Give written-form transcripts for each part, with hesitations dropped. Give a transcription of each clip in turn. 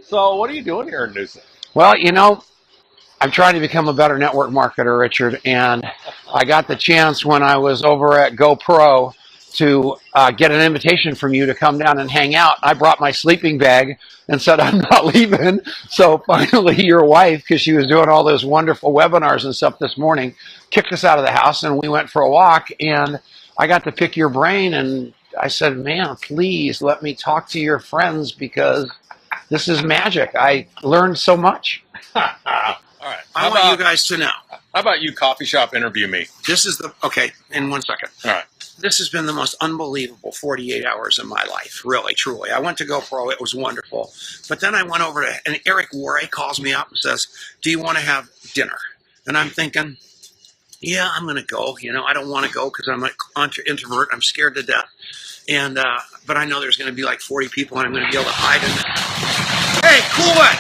So what are you doing here in Newsom? Well, I'm trying to become a better network marketer, Richard, and I got the chance when I was over at GoPro to get an invitation from you to come down and hang out. I brought my sleeping bag and said I'm not leaving. So finally, your wife, because she was doing all those wonderful webinars and stuff this morning, kicked us out of the house and we went for a walk. And I got to pick your brain, and I said, "Man, please let me talk to your friends because this is magic. I learned so much." All right. I want you guys to know. How about you coffee shop interview me? This is okay, in 1 second. All right. This has been the most unbelievable 48 hours of my life, really, truly. I went to GoPro, it was wonderful. But then I went over to, and Eric Worre calls me up and says, "Do you want to have dinner?" And I'm thinking, yeah, I'm going to go. I don't want to go because I'm an introvert. I'm scared to death. And but I know there's going to be like 40 people and I'm going to be able to hide in it. Hey, cool it!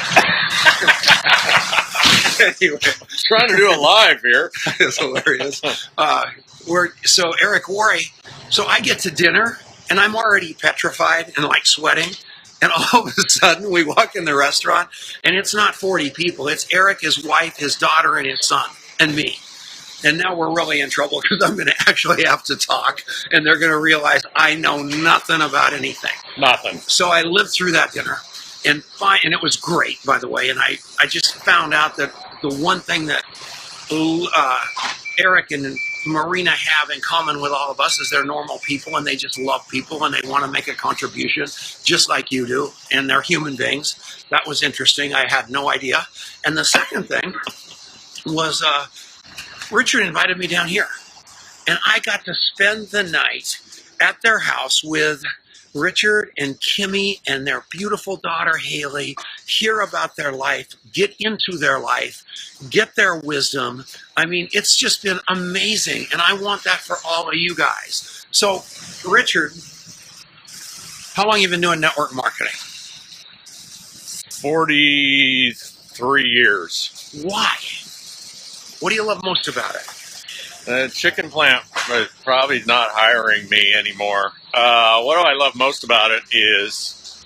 Anyway, Trying to do it live here. it's hilarious. So Eric Worre, so I get to dinner and I'm already petrified and like sweating. And all of a sudden we walk in the restaurant and it's not 40 people. It's Eric, his wife, his daughter, and his son, and me. And now we're really in trouble because I'm going to actually have to talk and they're going to realize I know nothing about anything. Nothing. So I lived through that dinner and it was great, by the way. And I just found out that the one thing that Eric and Marina have in common with all of us is they're normal people and they just love people and they want to make a contribution just like you do. And they're human beings. That was interesting. I had no idea. And the second thing was Richard invited me down here. And I got to spend the night at their house with Richard and Kimmy and their beautiful daughter, Haley, hear about their life, get into their life, get their wisdom. I mean, it's just been amazing. And I want that for all of you guys. So, Richard, how long have you been doing network marketing? 43 years. Why? What do you love most about it? The chicken plant is probably not hiring me anymore. What do I love most about it is,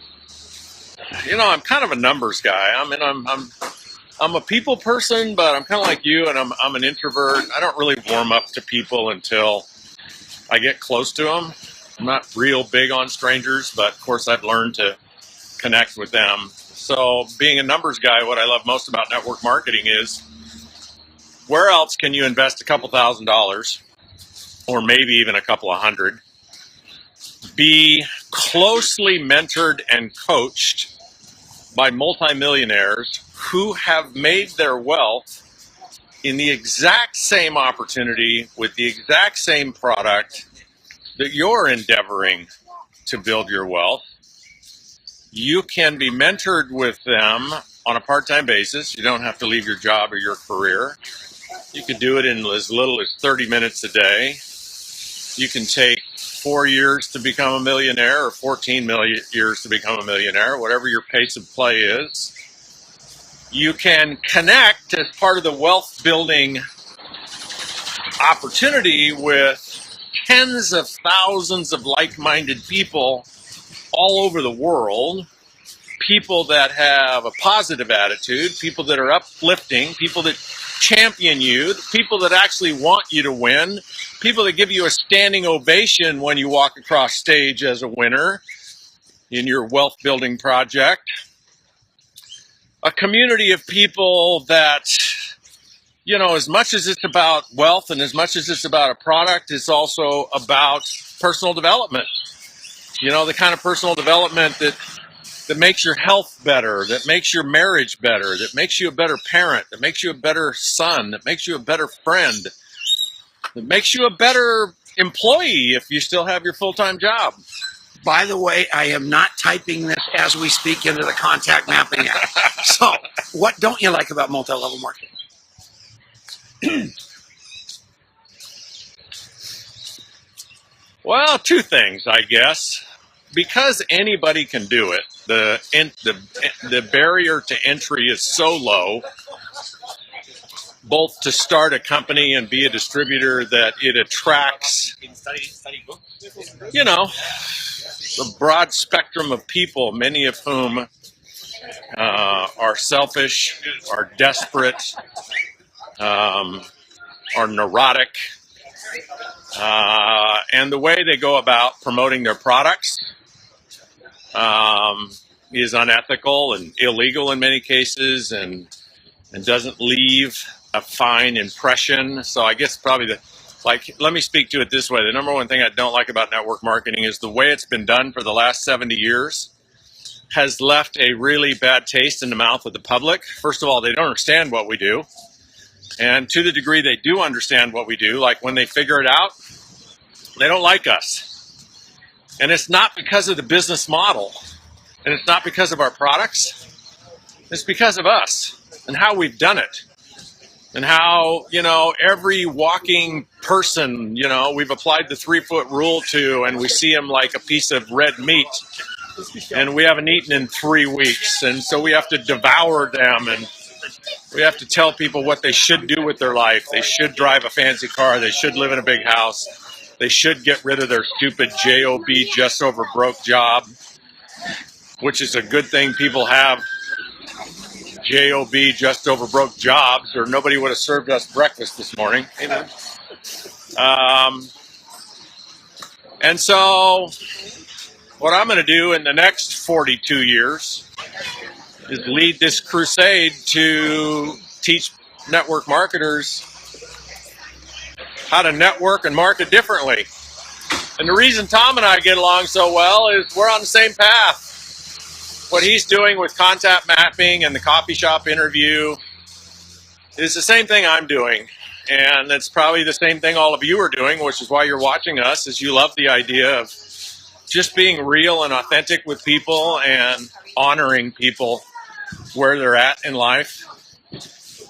I'm kind of a numbers guy. I mean, I'm a people person, but I'm kind of like you, and I'm an introvert. I don't really warm up to people until I get close to them. I'm not real big on strangers, but of course I've learned to connect with them. So being a numbers guy, what I love most about network marketing is, where else can you invest a couple $1,000s or maybe even a couple of $100? Be closely mentored and coached by multimillionaires who have made their wealth in the exact same opportunity with the exact same product that you're endeavoring to build your wealth. You can be mentored with them on a part-time basis. You don't have to leave your job or your career. You could do it in as little as 30 minutes a day. You can take 4 years to become a millionaire or 14 years to become a millionaire, whatever your pace of play is. You can connect as part of the wealth building opportunity with tens of thousands of like-minded people all over the world. People that have a positive attitude, people that are uplifting, people that champion you, people that actually want you to win, people that give you a standing ovation when you walk across stage as a winner in your wealth building project. A community of people that, as much as it's about wealth and as much as it's about a product, it's also about personal development. The kind of personal development that makes your health better, that makes your marriage better, that makes you a better parent, that makes you a better son, that makes you a better friend, that makes you a better employee if you still have your full-time job. By the way, I am not typing this as we speak into the contact mapping app. So, what don't you like about multi-level marketing? Well, two things, I guess. Because anybody can do it, the barrier to entry is so low, both to start a company and be a distributor, that it attracts, a broad spectrum of people, many of whom are selfish, are desperate, are neurotic, and the way they go about promoting their products is unethical and illegal in many cases, and doesn't leave a fine impression. So I guess probably let me speak to it this way. The number one thing I don't like about network marketing is the way it's been done for the last 70 years has left a really bad taste in the mouth of the public. First of all, they don't understand what we do. And to the degree they do understand what we do, like when they figure it out, they don't like us. And it's not because of the business model, and it's not because of our products. It's because of us and how we've done it. And how, every walking person, we've applied the 3-foot rule to, and we see them like a piece of red meat. And we haven't eaten in 3 weeks. And so we have to devour them, and we have to tell people what they should do with their life. They should drive a fancy car. They should live in a big house. They should get rid of their stupid JOB, just over broke job, which is a good thing people have JOB, just over broke jobs, or nobody would have served us breakfast this morning. Amen. And so what I'm going to do in the next 42 years is lead this crusade to teach network marketers how to network and market differently. And the reason Tom and I get along so well is we're on the same path. What he's doing with contact mapping and the coffee shop interview is the same thing I'm doing. And it's probably the same thing all of you are doing, which is why you're watching us, is you love the idea of just being real and authentic with people and honoring people where they're at in life,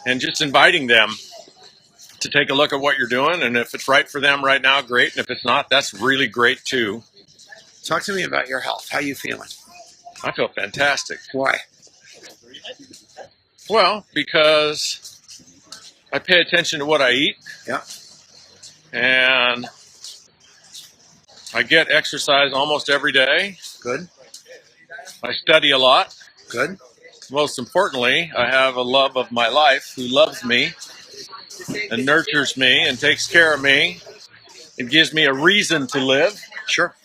and just inviting them to take a look at what you're doing. And if it's right for them right now, great. And if it's not, that's really great too. Talk to me about your health. How are you feeling? I feel fantastic. Why? Well, because I pay attention to what I eat. Yeah. And I get exercise almost every day. Good. I study a lot. Good. Most importantly, I have a love of my life who loves me and nurtures me and takes care of me and gives me a reason to live. Sure.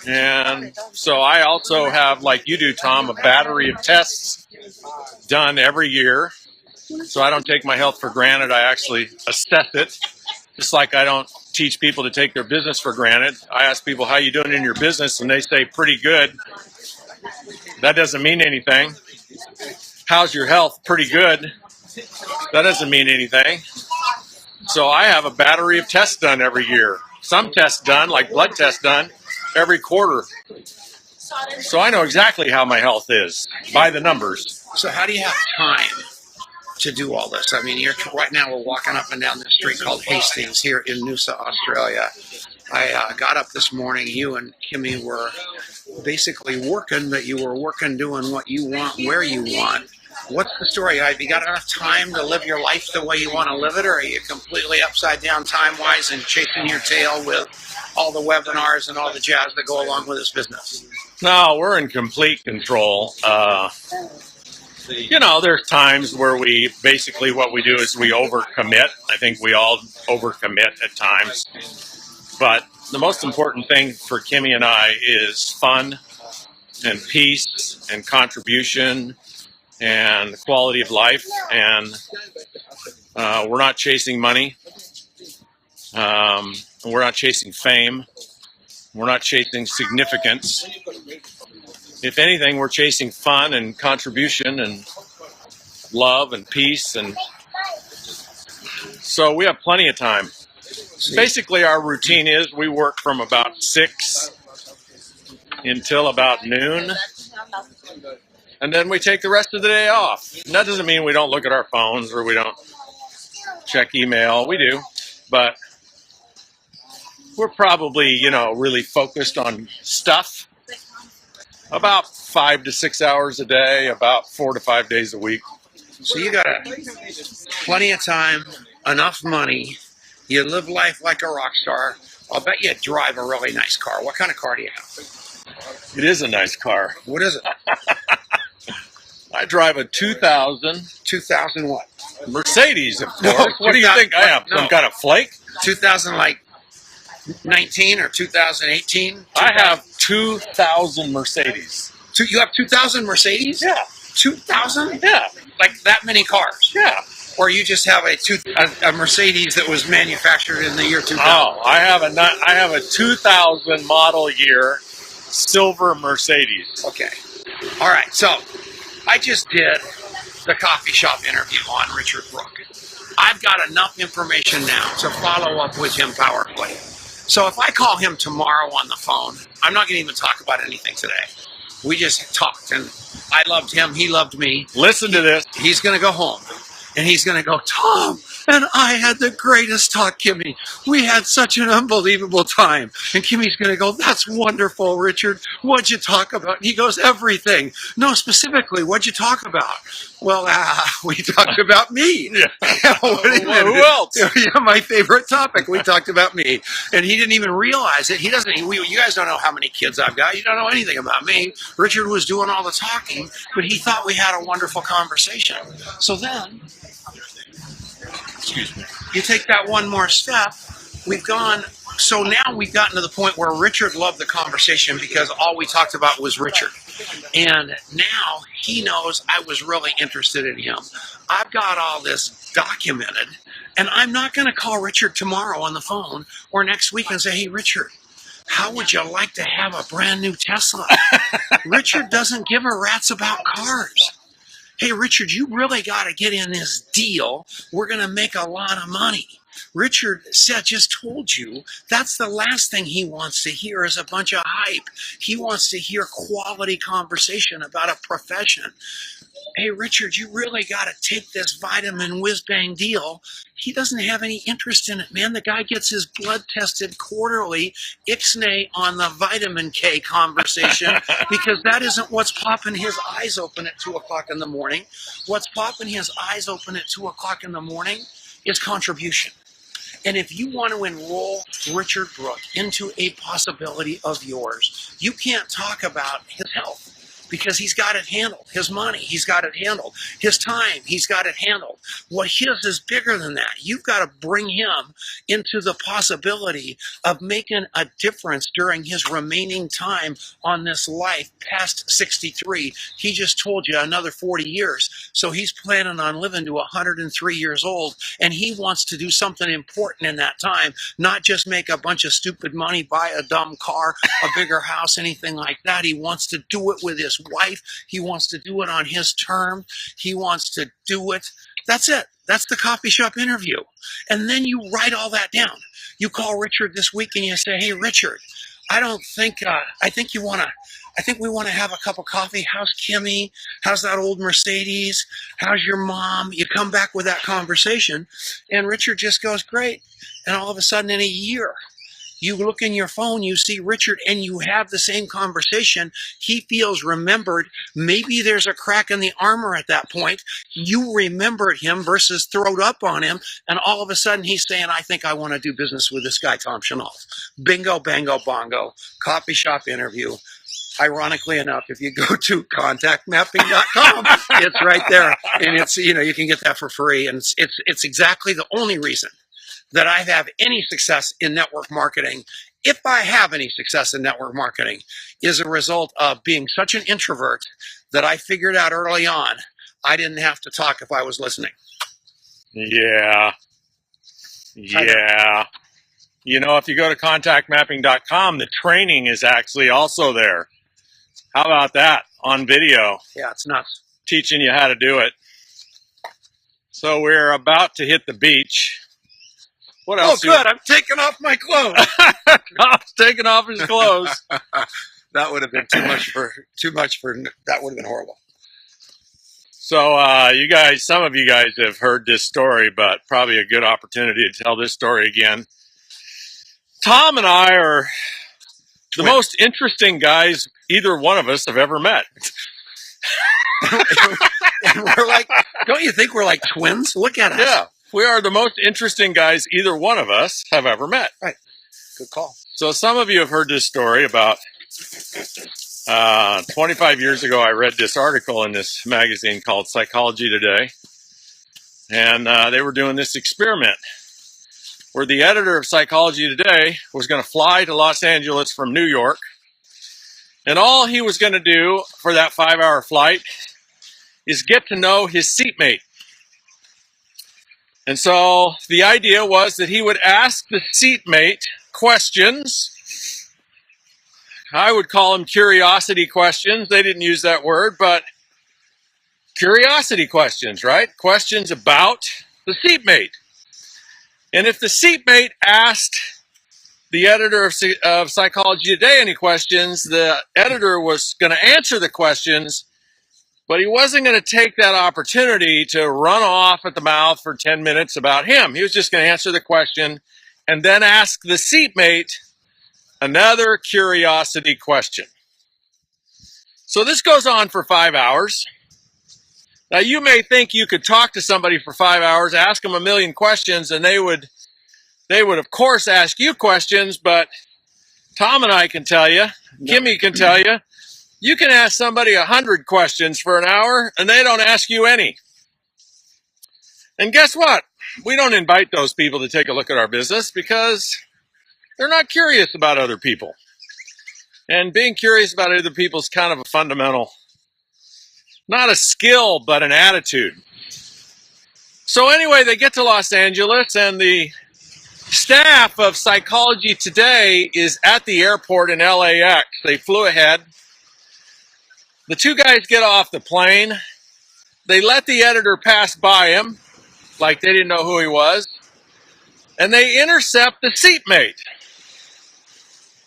And so I also have, like you do, Tom, a battery of tests done every year. So I don't take my health for granted. I actually assess it. Just like I don't teach people to take their business for granted. I ask people, how you doing in your business? And they say, pretty good. That doesn't mean anything. How's your health? Pretty good. That doesn't mean anything. So I have a battery of tests done every year. Some tests done, like blood tests done, every quarter. So I know exactly how my health is by the numbers. So how do you have time to do all this? I mean, right now we're walking up and down this street called Hastings here in Noosa, Australia. I got up this morning. You and Kimmy were basically working, but you were working doing what you want, where you want. What's the story? Have you got enough time to live your life the way you want to live it, or are you completely upside down time-wise and chasing your tail with all the webinars and all the jazz that go along with this business? No, we're in complete control. There's times where what we do is we overcommit. I think we all overcommit at times. But the most important thing for Kimmy and I is fun and peace and contribution and quality of life. And we're not chasing money. We're not chasing fame. We're not chasing significance. If anything, we're chasing fun and contribution and love and peace. And so we have plenty of time. Basically, our routine is we work from about 6 until about noon. And then we take the rest of the day off. And that doesn't mean we don't look at our phones or we don't check email. We do. But we're probably, really focused on stuff about 5 to 6 hours a day, about 4 to 5 days a week. So you got plenty of time, enough money. You live life like a rock star. I'll bet you drive a really nice car. What kind of car do you have? It is a nice car. What is it? I drive a 2000 2000 what? Mercedes, of No, course. What do you think I have? no. Some kind of flake? 2000 like 19 or 2018? I have 2000 Mercedes. You have 2000 Mercedes? Yeah. 2000? Yeah. Like that many cars? Yeah. Or you just have a Mercedes that was manufactured in the year 2000? Oh, I have a 2000 model year silver Mercedes. Okay. All right. So I just did the coffee shop interview on Richard Brooke. I've got enough information now to follow up with him powerfully. So if I call him tomorrow on the phone, I'm not going to even talk about anything today. We just talked, and I loved him. He loved me. Listen to this. He's going to go home, and he's going to go, Tom, and I had the greatest talk, Kimmy. We had such an unbelievable time. And Kimmy's going to go, that's wonderful, Richard. What'd you talk about? And he goes, everything. No, specifically, what'd you talk about? Well, we talked about me. Yeah. Wait a minute. Who else? Yeah, my favorite topic. We talked about me. And he didn't even realize it. He doesn't. You guys don't know how many kids I've got. You don't know anything about me. Richard was doing all the talking, but he thought we had a wonderful conversation. So then, Excuse me. you take that one more step. So now we've gotten to the point where Richard loved the conversation because all we talked about was Richard. And now he knows I was really interested in him. I've got all this documented, and I'm not going to call Richard tomorrow on the phone or next week and say, hey, Richard, how would you like to have a brand new Tesla? Richard doesn't give a rat's about cars. Hey, Richard, you really got to get in this deal. We're going to make a lot of money. Richard just told you that's the last thing he wants to hear is a bunch of hype. He wants to hear quality conversation about a profession. Hey, Richard, you really got to take this vitamin whiz-bang deal. He doesn't have any interest in it, man. The guy gets his blood tested quarterly, ixnay on the vitamin K conversation, because that isn't what's popping his eyes open at 2 o'clock in the morning. What's popping his eyes open at 2 o'clock in the morning is contribution. And if you want to enroll Richard Brooke into a possibility of yours, you can't talk about his health because he's got it handled. His money, he's got it handled. His time, he's got it handled. What his is bigger than that. You've got to bring him into the possibility of making a difference during his remaining time on this life past 63. He just told you another 40 years. So he's planning on living to 103 years old, and he wants to do something important in that time, not just make a bunch of stupid money, buy a dumb car, a bigger house, anything like that. He wants to do it with his wife. He wants to do it on his term. He wants to do it. That's it. That's the coffee shop interview. And then you write all that down. You call Richard this week and you say, hey, Richard, I think we want to have a cup of coffee. How's Kimmy? How's that old Mercedes? How's your mom? You come back with that conversation, and Richard just goes, great. And all of a sudden in a year, you look in your phone, you see Richard, and you have the same conversation. He feels remembered. Maybe there's a crack in the armor at that point. You remembered him versus throwed up on him, and all of a sudden he's saying, I think I want to do business with this guy, Tom Chenault. Bingo, bango, bongo, coffee shop interview. Ironically enough, if you go to contactmapping.com, it's right there. And it's, you can get that for free. And it's exactly the only reason that I have any success in network marketing, if I have any success in network marketing, is a result of being such an introvert that I figured out early on I didn't have to talk if I was listening. Yeah. Yeah. If you go to contactmapping.com, the training is actually also there. How about that on video? Yeah, it's nuts. Teaching you how to do it. So we're about to hit the beach. What else? Oh, good. I'm taking off my clothes. Tom's taking off his clothes. That would have been too much for, that would have been horrible. So some of you guys have heard this story, but probably a good opportunity to tell this story again. Tom and I are the most interesting guys either one of us have ever met. And we're like, don't you think we're like twins? Look at us. Yeah. We are the most interesting guys either one of us have ever met. Right. Good call. So some of you have heard this story about 25 years ago, I read this article in this magazine called Psychology Today, and they were doing this experiment where the editor of Psychology Today was going to fly to Los Angeles from New York, and all he was going to do for that 5-hour flight is get to know his seatmate. And so the idea was that he would ask the seatmate questions. I would call them curiosity questions. They didn't use that word, but curiosity questions, right? Questions about the seatmate. And if the seatmate asked the editor of Psychology Today any questions, the editor was going to answer the questions, but he wasn't going to take that opportunity to run off at the mouth for 10 minutes about him. He was just going to answer the question and then ask the seatmate another curiosity question. So this goes on for 5 hours. Now you may think you could talk to somebody for 5 hours, ask them a million questions, and they would of course ask you questions, but Tom and I can tell you, Kimmy can tell you, you can ask somebody 100 questions for an hour and they don't ask you any. And guess what? We don't invite those people to take a look at our business because they're not curious about other people. And being curious about other people is kind of a fundamental, not a skill, but an attitude. So anyway, they get to Los Angeles and the staff of Psychology Today is at the airport in LAX. They flew ahead. The two guys get off the plane. They let the editor pass by him, like they didn't know who he was. And they intercept the seatmate.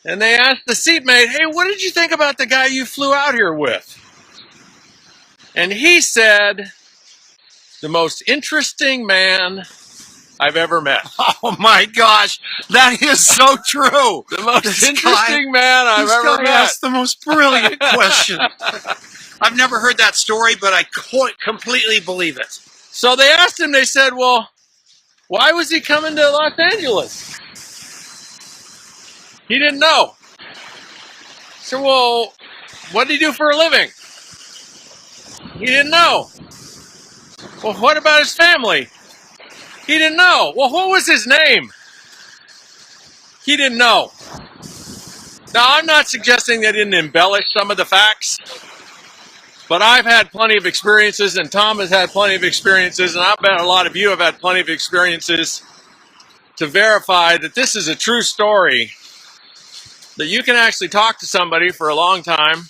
And they ask the seatmate, hey, what did you think about the guy you flew out here with? And he said, the most interesting man I've ever met. Oh my gosh, that is so true. The most interesting man I've ever met. Asked the most brilliant question. I've never heard that story, but I completely believe it. So they asked him, they said, well, why was he coming to Los Angeles? He didn't know. So, well, what did he do for a living? He didn't know. Well, what about his family? He didn't know. Well, what was his name? He didn't know. Now, I'm not suggesting they didn't embellish some of the facts, but I've had plenty of experiences, and Tom has had plenty of experiences, and I bet a lot of you have had plenty of experiences to verify that this is a true story, that you can actually talk to somebody for a long time.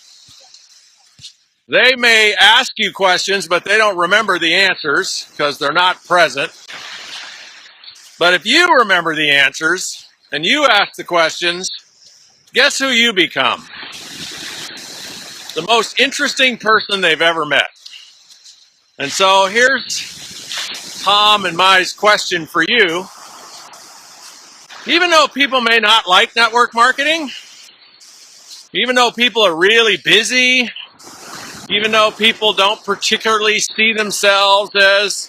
They may ask you questions, but they don't remember the answers because they're not present. But if you remember the answers and you ask the questions, guess who you become? The most interesting person they've ever met. And so here's Tom and my question for you. Even though people may not like network marketing, even though people are really busy, even though people don't particularly see themselves as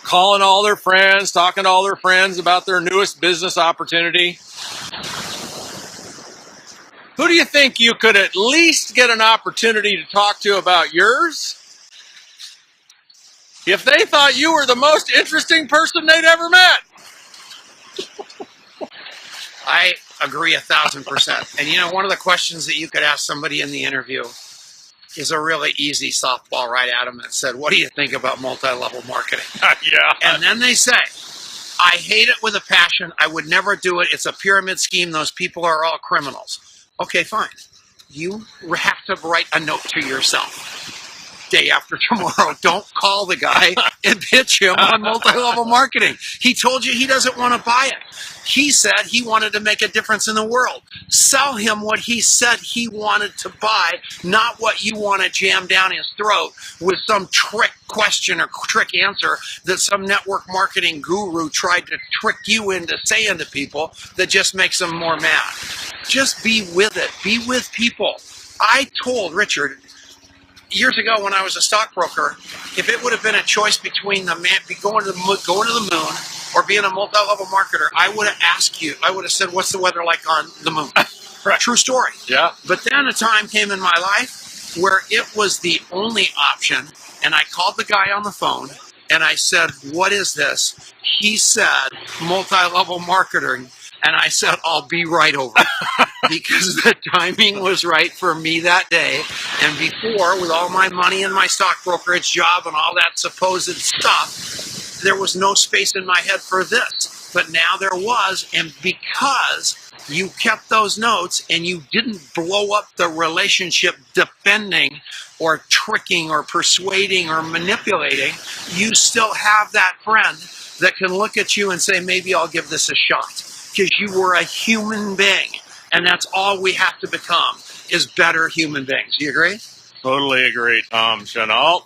calling all their friends, talking to all their friends about their newest business opportunity, who do you think you could at least get an opportunity to talk to about yours if they thought you were the most interesting person they'd ever met? I agree 1,000%. And you know, one of the questions that you could ask somebody in the interview is a really easy softball right at them that said, what do you think about multi-level marketing? Yeah. And then they say, I hate it with a passion. I would never do it. It's a pyramid scheme. Those people are all criminals. Okay, fine. You have to write a note to yourself. Day after tomorrow, don't call the guy and pitch him on multi-level marketing. He told you he doesn't want to buy it. He said he wanted to make a difference in the world. Sell him what he said he wanted to buy, not what you want to jam down his throat with some trick question or trick answer that some network marketing guru tried to trick you into saying to people that just makes them more mad. Just be with it. Be with people. I told Richard years ago when I was a stockbroker, if it would have been a choice between going to the moon or being a multi-level marketer, I would have asked you, I would have said, what's the weather like on the moon? Right. True story. Yeah. But then a time came in my life where it was the only option, and I called the guy on the phone, and I said, what is this? He said, multi-level marketing, and I said, I'll be right over. Because the timing was right for me that day. And before, with all my money and my stock brokerage job and all that supposed stuff, there was no space in my head for this. But now there was, and because you kept those notes and you didn't blow up the relationship defending or tricking or persuading or manipulating, you still have that friend that can look at you and say, maybe I'll give this a shot. Because you were a human being. And that's all we have to become, is better human beings. You agree? Totally agree, Tom Chenault.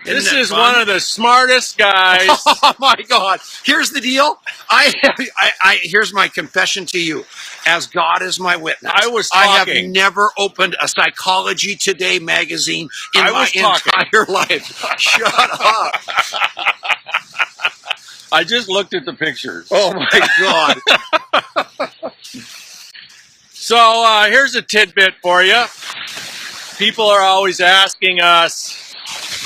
This is fun? one of the smartest guys. Oh my God! Here's the deal. Here's my confession to you, as God is my witness. I have never opened a Psychology Today magazine in my entire life. Shut up! I just looked at the pictures. Oh my God! So here's a tidbit for you. People are always asking us,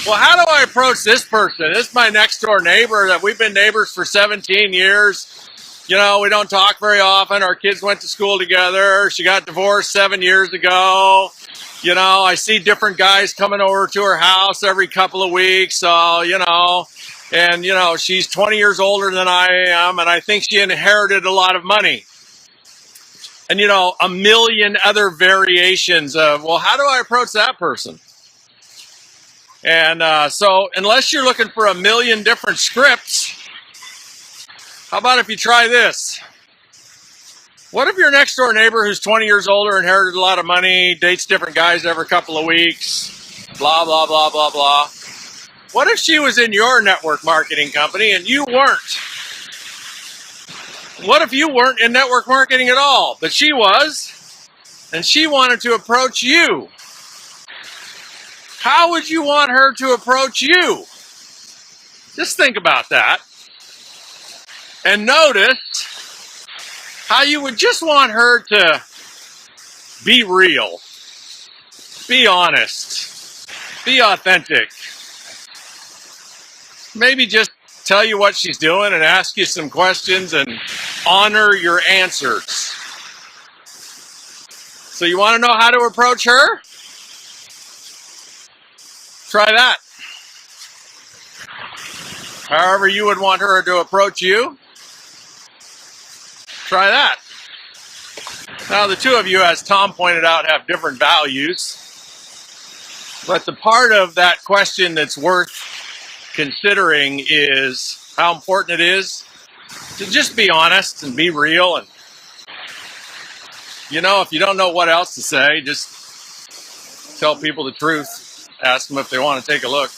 well, how do I approach this person? This is my next door neighbor that we've been neighbors for 17 years. You know, we don't talk very often. Our kids went to school together. She got divorced 7 years ago. You know, I see different guys coming over to her house every couple of weeks. So, you know, and, you know, she's 20 years older than I am, and I think she inherited a lot of money. And, you know, a million other variations of, well, how do I approach that person? And so unless you're looking for a million different scripts, how about if you try this? What if your next door neighbor who's 20 years older, inherited a lot of money, dates different guys every couple of weeks, blah, blah, blah, blah, blah. What if she was in your network marketing company and you weren't? What if you weren't in network marketing at all, but she was, and she wanted to approach you? How would you want her to approach you? Just think about that. And notice how you would just want her to be real, be honest, be authentic. Maybe just tell you what she's doing and ask you some questions and honor your answers. So you want to know how to approach her? Try that. However you would want her to approach you, try that. Now the two of you, as Tom pointed out, have different values. But the part of that question that's worth considering is how important it is to just be honest and be real. And, you know, if you don't know what else to say, just tell people the truth. Ask them if they want to take a look.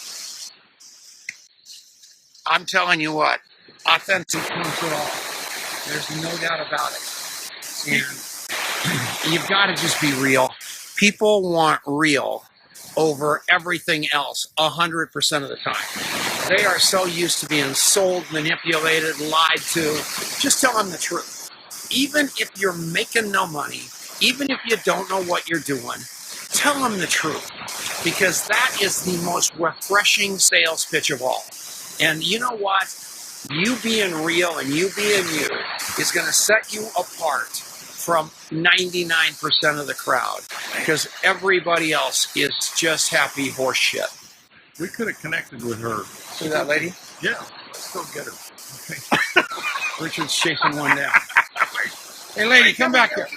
I'm telling you what, authentic comes it all. There's no doubt about it. And you've got to just be real. People want real over everything else 100% of the time. They are so used to being sold, manipulated, lied to. Just tell them the truth. Even if you're making no money, even if you don't know what you're doing, tell them the truth, because that is the most refreshing sales pitch of all. And you know what? You being real and you being you is going to set you apart from 99% of the crowd, because everybody else is just happy horse shit. We could have connected with her. See that lady? Yeah, let's go get her. Okay. Richard's chasing one down. Hey lady, come back here.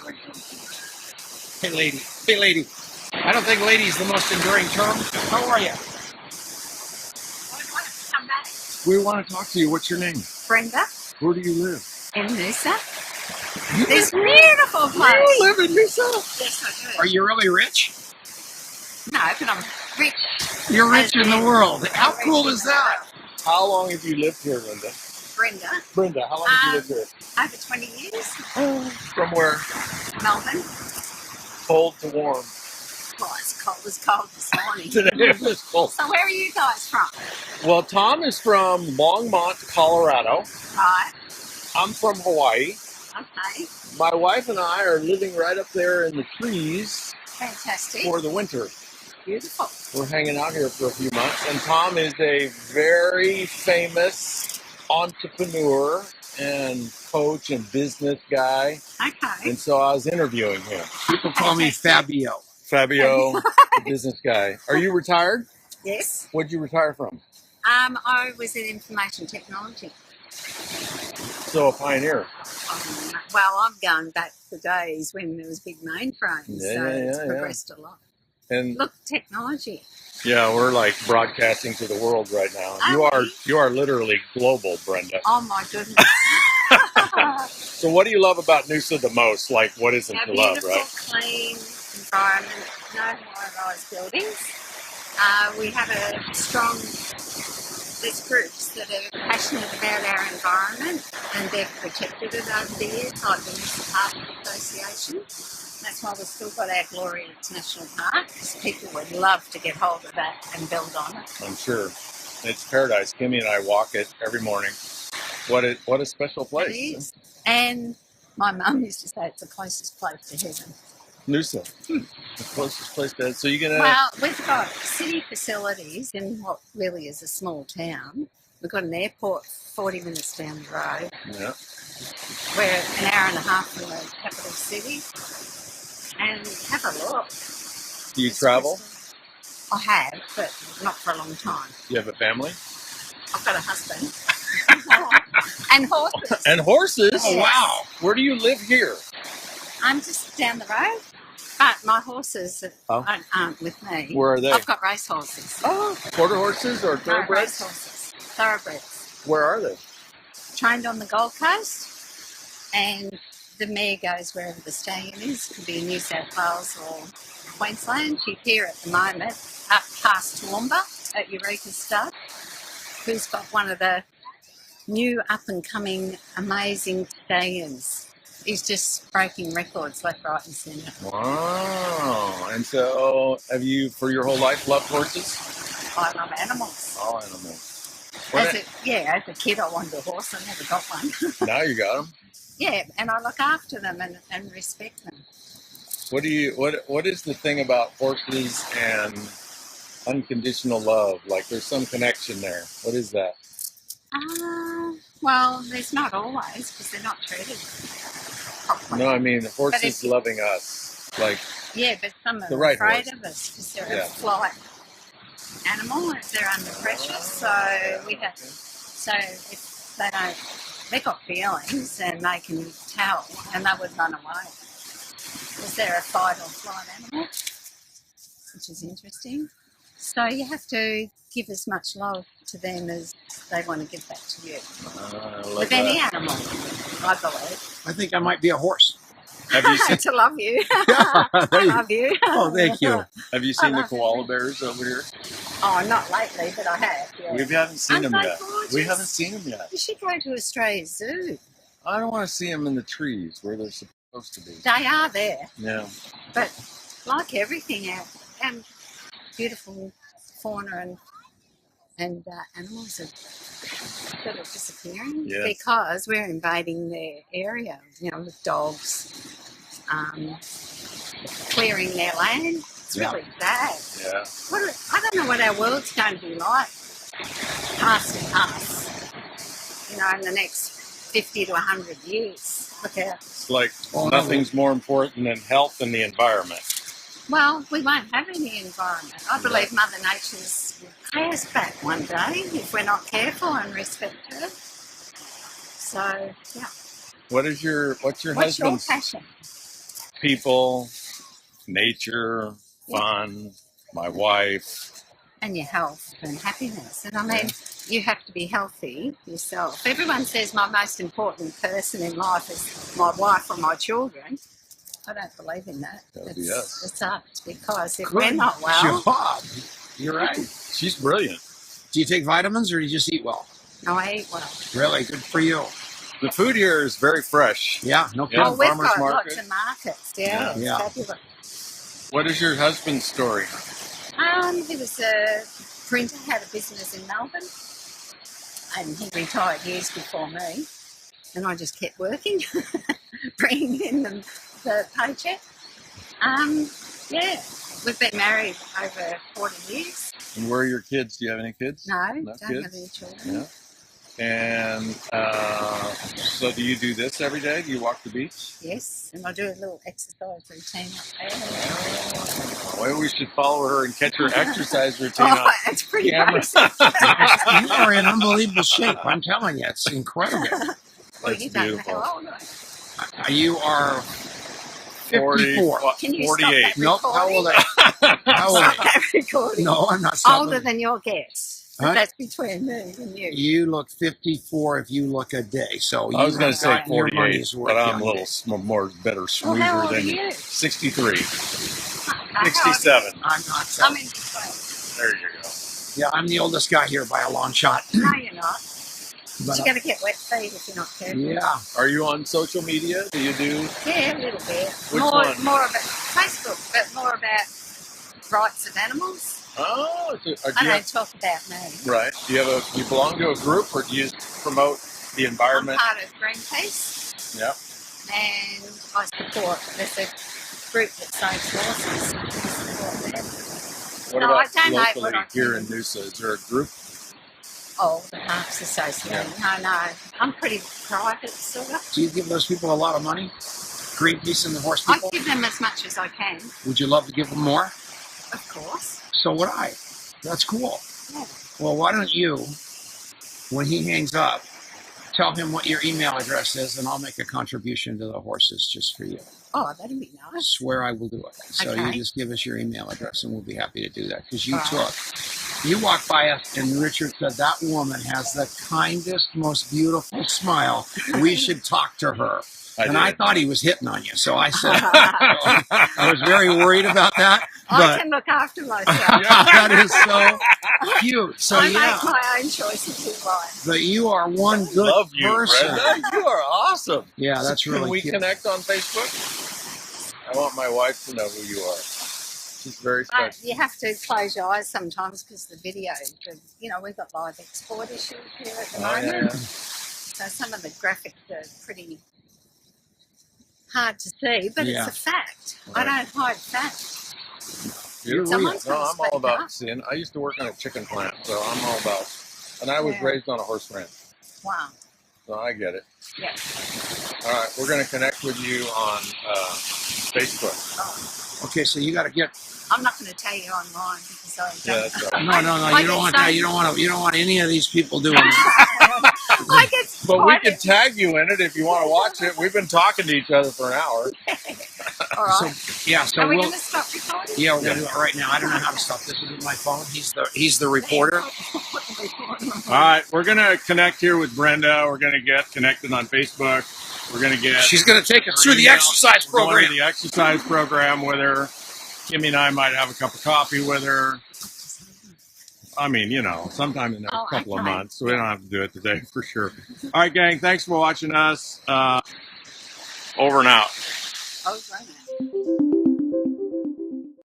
Hey lady. Hey lady. I don't think lady is the most enduring term. How are you? We want to talk to you. What's your name? Brenda. Where do you live? In Noosa. This beautiful place. You live in Noosa? Yes, I do. Are you really rich? No, but I'm rich. You're rich in the world. How cool is that? How long have you lived here, Linda? Brenda. Brenda, how long have you lived here? Over 20 years. From where? Melbourne. Cold to warm. Well, it's cold this morning. Today it was cold. So where are you guys from? Well, Tom is from Longmont, Colorado. Right. I'm from Hawaii. Okay. My wife and I are living right up there in the trees Fantastic. for the winter. Beautiful. We're hanging out here for a few months. And Tom is a very famous entrepreneur and coach and business guy. Okay. And so I was interviewing him. People call me Fabio. Fabio, the business guy. Are you retired? Yes. What'd you retire from? I was in information technology. So a pioneer. Well, I'm going back to the days when there was big mainframes, it's progressed a lot. And Look, technology. yeah, we're like broadcasting to the world right now. Are You are literally global, Brenda. Oh my goodness. So what do you love about Noosa the most? Like, what isn't Our to love, beautiful, right? clean environment, no high-rise buildings. We have a strong, there's groups that are passionate about our environment and they've protected it over the years, like the Noosa Park Association. That's why we've still got our glorious national park, because people would love to get hold of that and build on it. I'm sure. It's paradise. Kimmy and I walk it every morning. What a special place. It is. And my mum used to say it's the closest place to heaven. Noosa. The closest place to. So you're gonna. Well, we've got city facilities in what really is a small town. We've got an airport 40 minutes down the road. Yeah. We're an hour and a half from the capital city. And have a look. Do you travel? I have, but not for a long time. Do you have a family? I've got a husband. And horses. And horses? Oh, wow. Where do you live here? I'm just down the road. But my horses aren't with me. Where are they? I've got race horses. Oh, quarter horses or No, thoroughbreds? race horses. Thoroughbreds. Where are they? Trained on the Gold Coast. And the mare goes wherever the stallion is. Could be in New South Wales or Queensland. She's here at the moment, up past Toowoomba at Eureka Stud, who's got one of the new up-and-coming amazing stallions. He's just breaking records left, right and centre. Wow. And so have you, for your whole life, loved horses? I love animals. All animals. As a kid I wanted a horse. I never got one. Now you got them. Yeah, and I look after them and respect them. What is the thing about horses and unconditional love? Like there's some connection there. What is that? Well, there's not always, because they're not treated properly. No, I mean the horses loving us. Like yeah, but some are right afraid horse. of us because they're a flight animal and they're under pressure. So if they don't, they've got feelings and they can tell, and they would run away because they're a fight or flight animal, which is interesting. So you have to give as much love to them as they want to give back to you. With any animal, I believe. I think I might be a horse. Have you seen? To love you. Yeah, I love you. Oh, thank you. Have you seen the koala bears over here? Oh, not lately, but I have. Yeah. We haven't seen them Aren't they yet. gorgeous? We haven't seen them yet. You should go to Australia Zoo. I don't want to see them in the trees where they're supposed to be. They are there, Yeah. but like everything out, and beautiful fauna and animals are sort of disappearing because we're invading their area, with dogs, clearing their land. It's really sad. Yeah. I don't know what our world's going to be like past us, in the next 50 to 100 years. Look out. It's like nothing's more important than health and the environment. Well, we won't have any environment. I believe Mother Nature's will pay us back one day if we're not careful and respect her. So, yeah. What's your What's your husband's passion? people, nature, fun, my wife. And your health and happiness. And I mean, you have to be healthy yourself. Everyone says my most important person in life is my wife or my children. I don't believe in that. It's us. It's us, because if we're not well... Job. You're right. She's brilliant. Do you take vitamins or do you just eat well? No, I eat well. Really? Good for you. The food here is very fresh. Yeah, no kidding. Yeah. Oh, we've Farmers got market. lots of markets. Yeah, Yeah. it's fabulous. What is your husband's story? He was a printer, had a business in Melbourne, and he retired years before me, and I just kept working. bringing in the paycheck. Yeah, we've been married over 40 years. And where are your kids? Do you have any kids? No, No don't kids? have any children. Yeah. And so do you do this every day? Do you walk the beach? Yes, and I do a little exercise routine up there. Well, we should follow her and catch her exercise routine on It's pretty camera. basic. You are in unbelievable shape. I'm telling you, it's incredible. Well, you don't know beautiful. how old I am. You are 54. Can you 48. stop that Nope. How recording? old are you? How old are Stop that recording. you? No, I'm not stopping. Older than your guess. But Huh? that's between me and you. You look 54 if you look a day. So I was going to say got your 48, money's worth, but I'm a young little man. more better, Well, smoother how old are than you? 63, How 67. I'm not. I'm in between. There you go. Yeah, I'm the oldest guy here by a long shot. No, you're not. But, You're going to get wet feet if you're not careful. yeah. Are you on social media? Do you do? Yeah, a little bit. Which more one? about Facebook, but more about rights of animals. Oh, do I you don't talk about me. right. Do you belong to a group, or do you promote the I'm environment? part of Greenpeace, Yeah. and I support. There's a group that saves horses. I support them. What No, about I donate locally what I here can. in Noosa? Is there a group? Oh, the Parks Association. No, I'm pretty private, sort of. Do you give those people a lot of money? Greenpeace and the horse I people? give them as much as I can, Would you love to give them more? of course. So would I. That's cool. Yeah. Well, why don't you, when he hangs up, tell him what your email address is, and I'll make a contribution to the horses just for you. Oh, that'd be I nice. swear I will do it. So you Okay. just give us your email address, and we'll be happy to do that. Because you All you walked by us, and Richard said, that woman has the kindest, most beautiful smile. We should talk to her. I thought he was hitting on you. So I said, I was very worried about that. I But can look after myself. that is so cute. So I yeah, make my own choices in life. but you are one good Love you, person. Brenda. You are awesome. Yeah, that's Can really we cute. connect on Facebook? I want my wife to know who you are. She's very But special. you have to close your eyes sometimes because the video, we've got live export issues here at the moment. Yeah. So some of the graphics are pretty hard to see, but Yeah. it's a fact. Right. I don't hide facts. Beautiful. Someone's No, gonna I'm all speak about up. seeing. I used to work on a chicken plant, so I'm all about. And I was Yeah. raised on a horse ranch, Wow. so I get it. Yeah. All right, we're going to connect with you on Facebook. Oh, Okay, so you got to get. I'm not going to tell you online because I don't. Yeah, that's right. No. I You don't get want so- that. You don't want any of these people doing that. I get But we quite can tag you in it if you want to watch it. We've been talking to each other for an hour. All right. So Are we we'll. going to stop recording? Yeah, we're gonna do it right now. I don't know how to stop. This is my phone. He's the reporter. All right, we're going to connect here with Brenda. We're going to get connected on Facebook. We're going to get. She's gonna take us through the exercise We're going program. to the exercise program with her. Kimmy and I might have a cup of coffee with her. I mean, sometime in the next couple of okay. months. So we don't have to do it today for sure. All right, gang. Thanks for watching us. Over and out. Oh, right now.